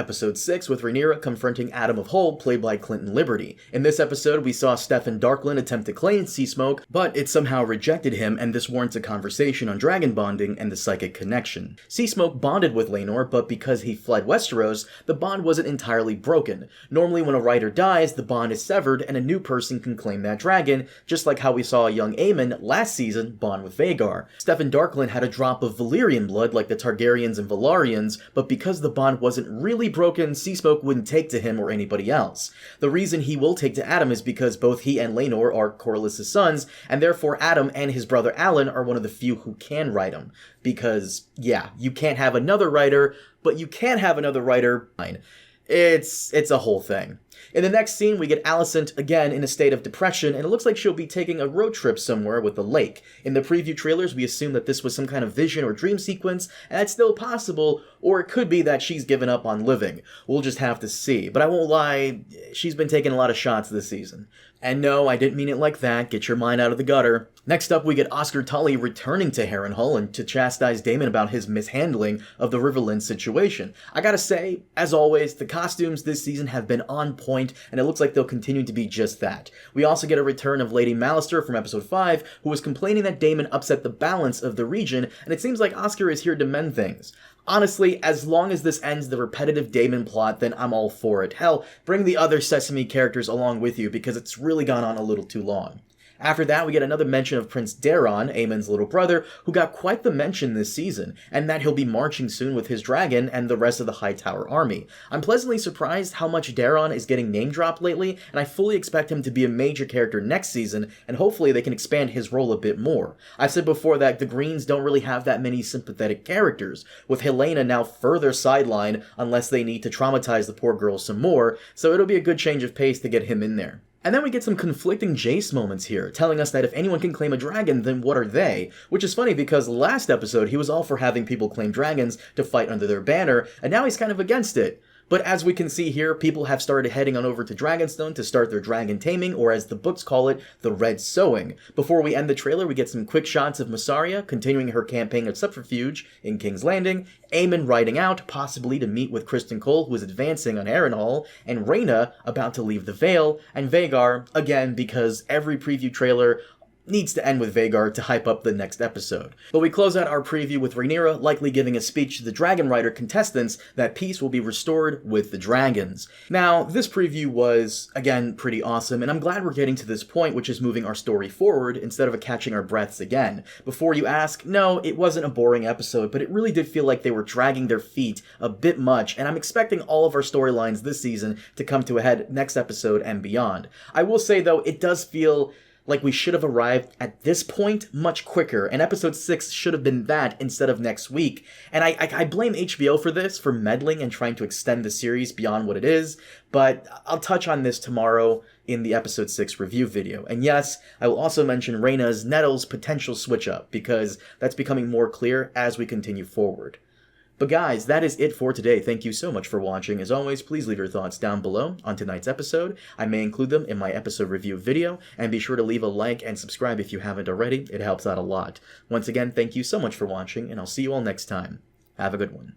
Episode 6 with Rhaenyra confronting Adam of Hull, played by Clinton Liberty. In this episode, we saw Steffan Darkland attempt to claim Seasmoke, but it somehow rejected him, and this warrants a conversation on dragon bonding and the psychic connection. Seasmoke bonded with Laenor, but because he fled Westeros, the bond wasn't entirely broken. Normally when a writer dies, the bond is severed and a new person can claim that dragon, just like how we saw a young Aemon last season bond with Vhagar. Steffan Darkland had a drop of Valyrian blood like the Targaryens and Velaryons, but because the bond wasn't really broken, Seasmoke wouldn't take to him or anybody else. The reason he will take to Adam is because both he and Laenor are Corlys' sons, and therefore Adam and his brother Alan are one of the few who can write him. Because, yeah, you can't have another writer, but you can have another writer. It's a whole thing. In the next scene, we get Alicent again in a state of depression, and it looks like she'll be taking a road trip somewhere with a lake. In the preview trailers, we assume that this was some kind of vision or dream sequence, and that's still possible, or it could be that she's given up on living. We'll just have to see. But I won't lie, she's been taking a lot of shots this season. And no, I didn't mean it like that. Get your mind out of the gutter. Next up, we get Oscar Tully returning to Harrenhal and to chastise Daemon about his mishandling of the Riverland situation. I gotta say, as always, the costumes this season have been on point, and it looks like they'll continue to be just that. We also get a return of Lady Mallister from episode 5, who was complaining that Daemon upset the balance of the region, and it seems like Oscar is here to mend things. Honestly, as long as this ends the repetitive Daemon plot, then I'm all for it. Hell, bring the other Sesame characters along with you, because it's really gone on a little too long. After that, we get another mention of Prince Daeron, Aemon's little brother, who got quite the mention this season, and that he'll be marching soon with his dragon and the rest of the Hightower army. I'm pleasantly surprised how much Daeron is getting name-dropped lately, and I fully expect him to be a major character next season, and hopefully they can expand his role a bit more. I've said before that the Greens don't really have that many sympathetic characters, with Helaena now further sidelined unless they need to traumatize the poor girl some more, so it'll be a good change of pace to get him in there. And then we get some conflicting Jace moments here, telling us that if anyone can claim a dragon, then what are they? Which is funny because last episode he was all for having people claim dragons to fight under their banner, and now he's kind of against it. But as we can see here, people have started heading on over to Dragonstone to start their dragon taming, or as the books call it, the Red Sowing. Before we end the trailer, we get some quick shots of Mysaria continuing her campaign of subterfuge in King's Landing, Aemon riding out, possibly to meet with Criston Cole, who is advancing on Harrenhal, and Rhaena about to leave the Vale, and Vhagar, again, because every preview trailer needs to end with Vhagar to hype up the next episode. But we close out our preview with Rhaenyra likely giving a speech to the Dragon Rider contestants that peace will be restored with the dragons. Now, this preview was, again, pretty awesome, and I'm glad we're getting to this point, which is moving our story forward instead of catching our breaths again. Before you ask, no, it wasn't a boring episode, but it really did feel like they were dragging their feet a bit much, and I'm expecting all of our storylines this season to come to a head next episode and beyond. I will say, though, it does feel like we should have arrived at this point much quicker, and episode 6 should have been that instead of next week. And I blame HBO for this, for meddling and trying to extend the series beyond what it is, but I'll touch on this tomorrow in the episode 6 review video. And yes, I will also mention Rhaena's Nettle's potential switch up, because that's becoming more clear as we continue forward. But guys, that is it for today. Thank you so much for watching. As always, please leave your thoughts down below on tonight's episode. I may include them in my episode review video, and be sure to leave a like and subscribe if you haven't already. It helps out a lot. Once again, thank you so much for watching, and I'll see you all next time. Have a good one.